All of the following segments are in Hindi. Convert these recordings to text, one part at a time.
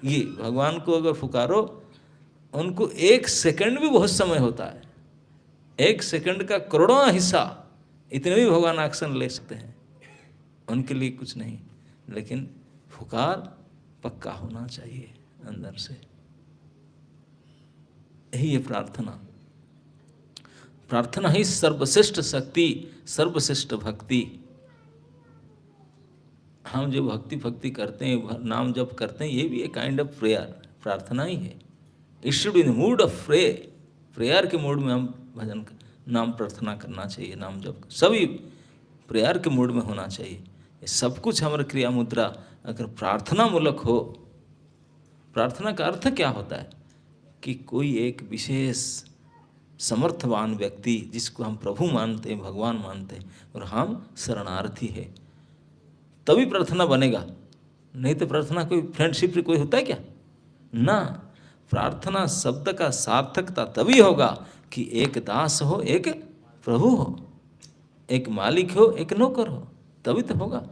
ये भगवान को अगर पुकारो, उनको 1 सेकंड भी बहुत समय होता है, 1 सेकंड का करोड़ों हिस्सा इतने भी भगवान एक्शन ले सकते हैं, उनके लिए कुछ नहीं। लेकिन पुकार पक्का होना चाहिए अंदर से, यही है प्रार्थना। प्रार्थना ही सर्वश्रेष्ठ शक्ति, सर्वश्रेष्ठ भक्ति। हम जो भक्ति करते हैं, नाम जप करते हैं, ये भी एक काइंड ऑफ प्रेयर, प्रार्थना ही है। It should in mood off prayer के मूड में हम भजन नाम प्रार्थना करना चाहिए, नाम जप सभी प्रेयर के मूड में होना चाहिए। ये सब कुछ हमारा क्रिया मुद्रा अगर प्रार्थना मूलक हो। प्रार्थना का अर्थ क्या होता है कि कोई एक विशेष समर्थवान व्यक्ति जिसको हम प्रभु मानते हैं, भगवान मानते हैं, और हम शरणार्थी है, तभी प्रार्थना बनेगा। नहीं तो प्रार्थना कोई फ्रेंडशिप कोई होता है क्या? ना। प्रार्थना शब्द का सार्थकता तभी होगा कि एक दास हो, एक प्रभु हो, एक मालिक हो, एक नौकर हो, तभी तो होगा।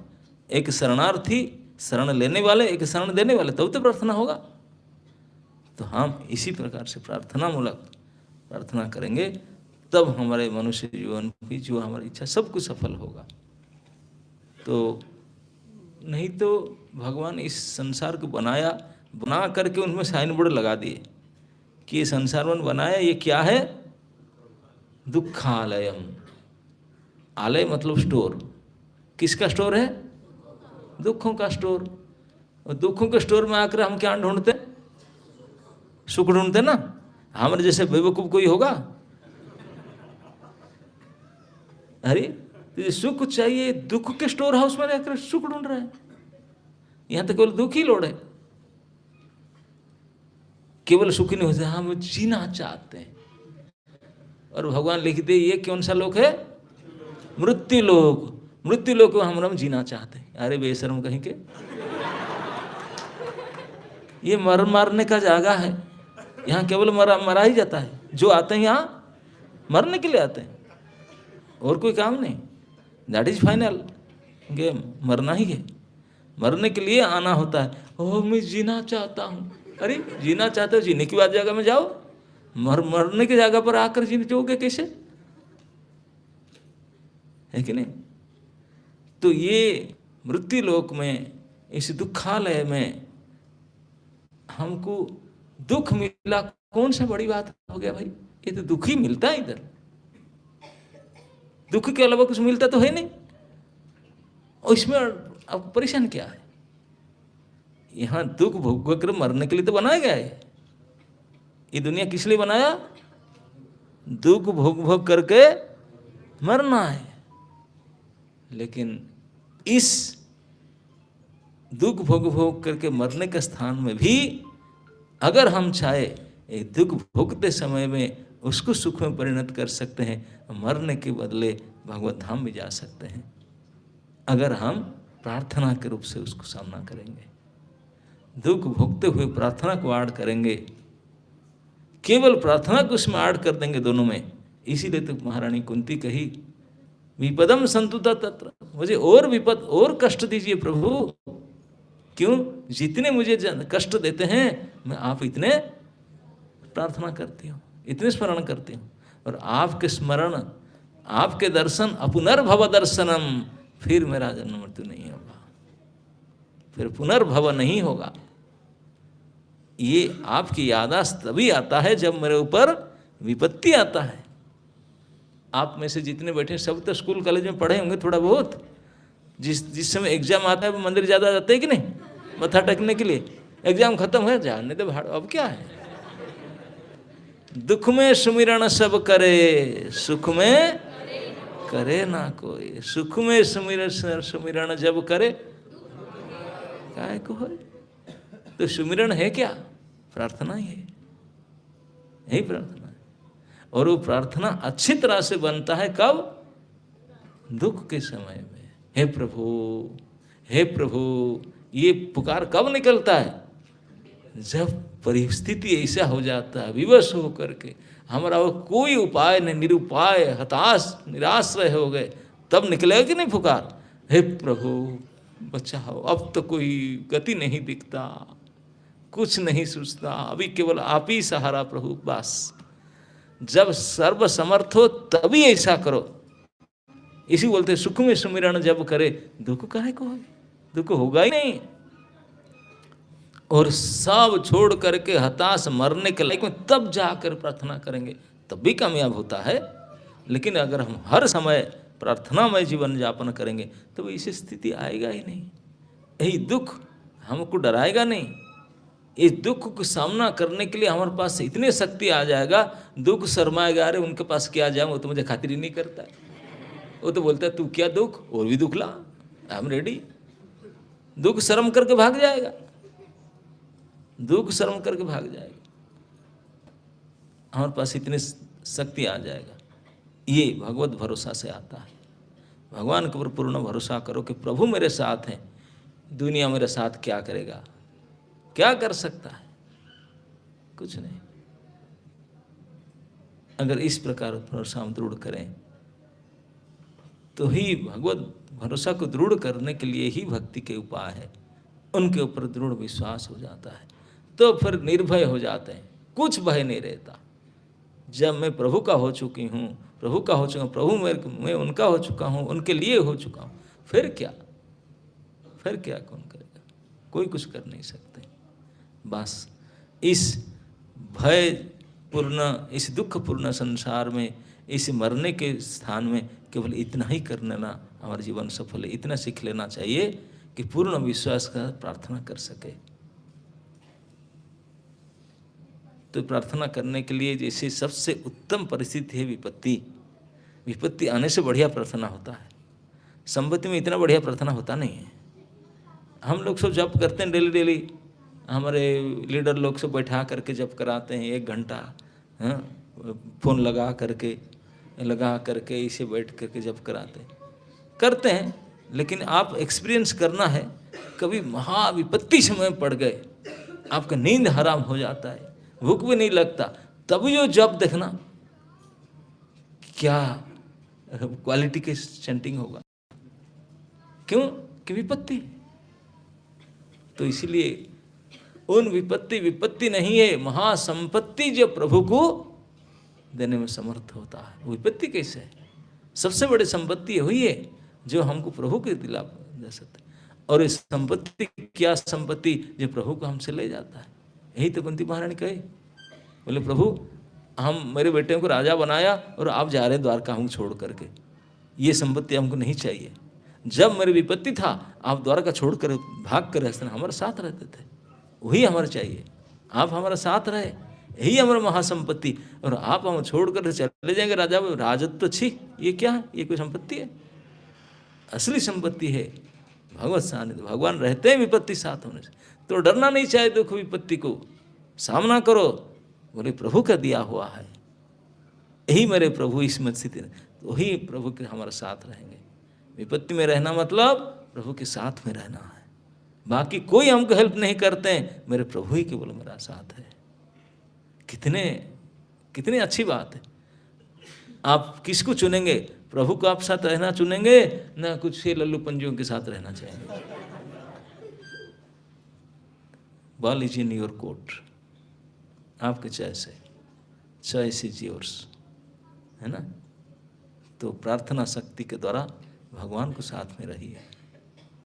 एक शरणार्थी, शरण लेने वाले, एक शरण देने वाले, तभी तो प्रार्थना होगा। तो हम इसी प्रकार से प्रार्थना मूलक प्रार्थना करेंगे, तब हमारे मनुष्य जीवन की जो हमारी इच्छा सब कुछ सफल होगा। तो नहीं तो भगवान इस संसार को बना करके उनमें साइन बोर्ड लगा दिए कि ये संसार में बनाया, ये क्या है? दुखालयम। आलय मतलब स्टोर। किसका स्टोर है? दुखों का स्टोर। और दुखों के स्टोर में आकर हम क्या ढूंढते? सुख ढूंढते ना। हमारे जैसे बेवकूफ कोई होगा? अरे तुझे सुख चाहिए, दुख के स्टोर हाउस में रहकर सुख ढूंढ रहा है। यहां तो केवल दुख ही लोड है, केवल सुख नहीं होता। हम जीना चाहते हैं, और भगवान लिखते ये कौन सा लोक है? मृत्यु लोक। मृत्यु लोक को हम जीना चाहते हैं। अरे बेशर्म कहीं के, ये मारने का जगह है। यहाँ केवल मरा ही जाता है। जो आते हैं यहाँ मरने के लिए आते हैं, और कोई काम नहीं। दैट इज फाइनल गेम, मरना ही है। मरने के लिए आना होता है। ओह मैं जीना चाहता हूँ। अरे जीना चाहते हो, जीने की बात जगह में जाओ। मरने की जगह पर आकर जीने कैसे? है कि नहीं? तो ये मृत्यु लोक में, इस दुखालय में हमको दुख मिला, कौन सा बड़ी बात हो गया भाई? ये तो दुख ही मिलता है इधर, दुख के अलावा कुछ मिलता तो है नहीं। और इसमें अब परेशान क्या है? यहां दुख भोग कर मरने के लिए तो बनाया गया है। ये दुनिया किस लिए बनाया? दुख भोग करके मरना है। लेकिन इस दुख भोग करके मरने के स्थान में भी अगर हम चाहे दुख भोगते समय में उसको सुख में परिणत कर सकते हैं। मरने के बदले भगवत धाम में जा सकते हैं, अगर हम प्रार्थना के रूप से उसको सामना करेंगे। दुख भोगते हुए प्रार्थना को ऐड करेंगे, केवल प्रार्थना को उसमें ऐड कर देंगे दोनों में। इसीलिए तो महारानी कुंती कही, विपदम संतुता तत्र, मुझे और विपद और कष्ट दीजिए प्रभु। क्यों? जितने मुझे कष्ट देते हैं, मैं आप इतने प्रार्थना करती हूँ, इतने स्मरण करती हूँ। और आपके स्मरण, आपके दर्शन, अपुनर्भव दर्शनम, फिर मेरा जन्म मृत्यु नहीं होगा, फिर पुनर्भव नहीं होगा। ये आपकी यादाश्त तभी आता है जब मेरे ऊपर विपत्ति आता है। आप में से जितने बैठे सब तो स्कूल कॉलेज में पढ़े होंगे थोड़ा बहुत। जिस समय एग्जाम आता है वो मंदिर ज़्यादा जाते हैं कि नहीं? मत्था टेकने के लिए। एग्जाम खत्म है, जाने दे भाड़, अब क्या है? दुख में सुमिरन सब करे, सुख में करे ना कोई। सुख में सुमिरन जब करे, काय को है? तो सुमिरन है क्या? प्रार्थना ही है, यही प्रार्थना है। और वो प्रार्थना अच्छी तरह से बनता है कब? दुख के समय में। हे प्रभु, हे प्रभु, ये पुकार कब निकलता है? जब परिस्थिति ऐसा हो जाता है, विवश हो करके हमारा वो कोई उपाय नहीं, निरुपाय, हताश, निराश्रय हो गए, तब निकलेगा कि नहीं पुकार? हे प्रभु बचाओ, अब तो कोई गति नहीं दिखता, कुछ नहीं सोचता, अभी केवल आप ही सहारा प्रभु बस। जब सर्व समर्थ हो तभी ऐसा करो। इसी बोलते सुख में सुमिरन जब करे दुख काहे को है, दुख होगा ही नहीं। और सब छोड़ करके हताश मरने के लायक में तब जाकर प्रार्थना करेंगे, तब भी कामयाब होता है। लेकिन अगर हम हर समय प्रार्थनामय जीवन यापन करेंगे तो ऐसी स्थिति आएगा ही नहीं। यही दुख हमको डराएगा नहीं। इस दुख को सामना करने के लिए हमारे पास इतनी शक्ति आ जाएगा, दुख शर्माएगा, अरे उनके पास क्या जाऊँ, वो तो मुझे खातिर ही नहीं करता है। वो तो बोलता है तू क्या दुख, और भी दुख ला, आई एम रेडी। दुख शर्म करके भाग जाएगा, दुख शर्म करके भाग जाएगा। हमारे पास इतनी शक्ति आ जाएगा। ये भगवत भरोसा से आता है। भगवान के ऊपर पूर्ण भरोसा करो कि प्रभु मेरे साथ हैं, दुनिया मेरे साथ क्या करेगा, क्या कर सकता है, कुछ नहीं। अगर इस प्रकार भरोसा हम दृढ़ करें तो ही भगवत भरोसा को दृढ़ करने के लिए ही भक्ति के उपाय है। उनके ऊपर दृढ़ विश्वास हो जाता है तो फिर निर्भय हो जाते हैं, कुछ भय नहीं रहता। जब मैं प्रभु का हो चुकी हूँ, प्रभु का हो चुका हूँ, प्रभु मैं उनका हो चुका हूँ, उनके लिए हो चुका हूँ, फिर क्या कौन करेगा, कोई कुछ कर नहीं सकते। बस इस भयपूर्ण, इस दुखपूर्ण संसार में, इस मरने के स्थान में केवल इतना ही कर लेना हमारा जीवन सफल है। इतना सीख लेना चाहिए कि पूर्ण विश्वास का प्रार्थना कर सके। तो प्रार्थना करने के लिए जैसे सबसे उत्तम परिस्थिति है विपत्ति। विपत्ति आने से बढ़िया प्रार्थना होता है। संपत्ति में इतना बढ़िया प्रार्थना होता नहीं है। हम लोग सब जप करते हैं डेली डेली, हमारे लीडर लोग सब बैठा करके जप कराते हैं 1 घंटा, हाँ, फोन लगा करके इसे बैठ करके जप करते हैं। लेकिन आप एक्सपीरियंस करना है, कभी महाविपत्ति समय पड़ गए, आपका नींद हराम हो जाता है, भूख भी नहीं लगता, तभी जो जप देखना क्या क्वालिटी के चैंटिंग होगा। क्यों? कि विपत्ति। तो इसीलिए उन विपत्ति नहीं है, महासंपत्ति जो प्रभु को देने में समर्थ होता है। विपत्ति कैसे है? सबसे बड़ी संपत्ति हुई है जो हमको प्रभु के दिला दे सकते। और इस संपत्ति, क्या संपत्ति, जो प्रभु को हमसे ले जाता है। यही तो कुंती महारानी कहे, बोले प्रभु हम मेरे बेटे को राजा बनाया और आप जा रहे द्वारका हमको छोड़ करके, ये संपत्ति हमको नहीं चाहिए। जब मेरी विपत्ति था आप द्वारका छोड़ कर भाग कर हमारे साथ रहते थे, वही हमारे चाहिए। आप हमारे साथ रहे, यही हमारा महासंपत्ति। और आप हम छोड़ कर चले जाएंगे राजा, राजत्व छी, ये क्या है? ये कोई संपत्ति है? असली संपत्ति है भगवत सानिध्य। भगवान रहते हैं विपत्ति साथ होने से। तो डरना नहीं चाहिए दुख विपत्ति को, सामना करो, बोले प्रभु का दिया हुआ है, यही मेरे प्रभु इस स्थिति में, तो वही प्रभु के हमारे साथ रहेंगे। विपत्ति में रहना मतलब प्रभु के साथ में रहना है। बाकी कोई हमको हेल्प नहीं करते हैं, मेरे प्रभु ही केवल मेरा साथ है। कितनी अच्छी बात है। आप किसको चुनेंगे? प्रभु को आप साथ रहना चुनेंगे ना कुछ से लल्लू पंजियों के साथ रहना चाहेंगे? Ball is in your court, आपके चॉइस इज योर्स, है ना। तो प्रार्थना शक्ति के द्वारा भगवान को साथ में रहिए।